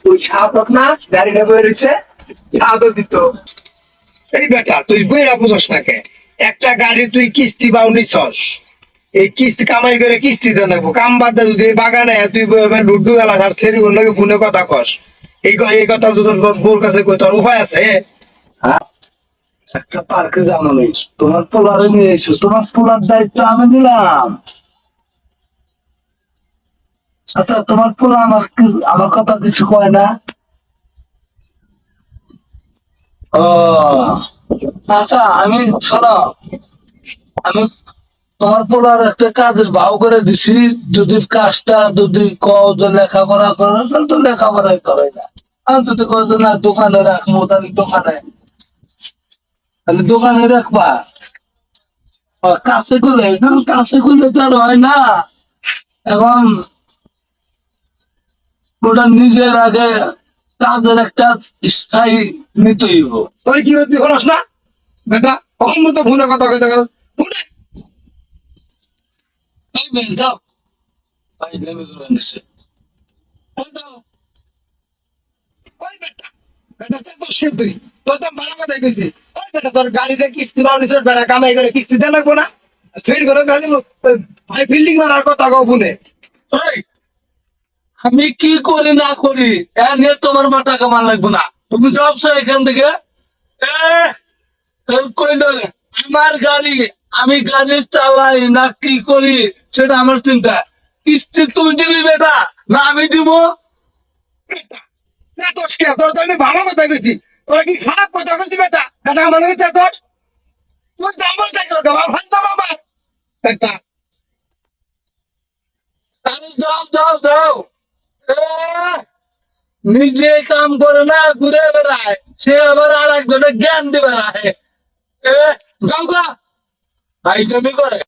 ওই সাধক না গাড়িটা বয়ে রয়েছে, সাধক দিত। এই বেটা তুই বইরা বুঝস না কে? একটা গাড়ি তুই কিস্তি বাউ নিছস, এই কিস্তি কামাই করে কিস্তি দেন লাগবো। কাম বাদ দে, যদি এই বাগানে তুই লুডু গেলা আর সেরি লাগে ফোনে কথা কস, এই কথা যদি তোর বউর কাছে কই তোর উপায় আছে? হ্যাঁ, একটা পার্কে যাবো আমি, তোমার পোলারে নিয়ে এসো, তোমার পোলার দায়িত্ব আমি নিলাম। আচ্ছা, তোমার পোলা আমার কথা কিছু কয় না? ও আচ্ছা, আমি শোনো, আমি তোমার পোলার একটা কাজের ভাও করে দিছি। যদি কাজটা যদি কও যে লেখাপড়া করো, তাহলে তো লেখাপড়াই করে না। আর যদি কও যে না দোকানে রাখবো, তাহলে দোকানে রাখবা। কাছে গুলো এখন কাছে গুলো তো আর হয় না এখন। ওটা নিজের আগে কাজের একটা স্থায়ী নিতেই হইব। তোর কি তুই হলস না বেটা? অমৃত ফোনে কথা কইতে গেল ফোনে। এই মেয়ে যাও, ভাই নেমে ধরে নিছে। এই যাও। ওই বেটা, বেটা সে তো সে তুই, তোর তো ভালো কথা কইছি। ওই বেটা তোর গাড়িতে কিস্তি বাউ নিছস, বেটা কামাই করে কিস্তি দেন লাগবো না? সেট করে গাড়ি ভাই ফিল্ডিং মারার কথা কও ফোনে। এই, আমি কি করি না করি এ নিয়ে তোমার মাথা কামান লাগবে না। তুমি যাবছো এখান থেকে। এ কইল আমার গাড়ি, আমি গাড়ি চালাই না কি করি সেটা আমার চিন্তা। কিস্তি তুমি দিবি বেটা না আমি দিব? তোর কে? তোর তো আমি ভালো কথা কইছি, তোর কি খারাপ কথা কইছি বেটা? বেটা আমার কাছে তোর তুই তো আমার তাই করতে আমার ভাই তো আমার বেটা। আরে যাও যাও যাও। এ, নিজে কাম করে না ঘুরে বেড়ায়, সে আবার আর একজনের জ্ঞান দিবে বেড়ায়। এ যাও গা, ভাই তুমি করে।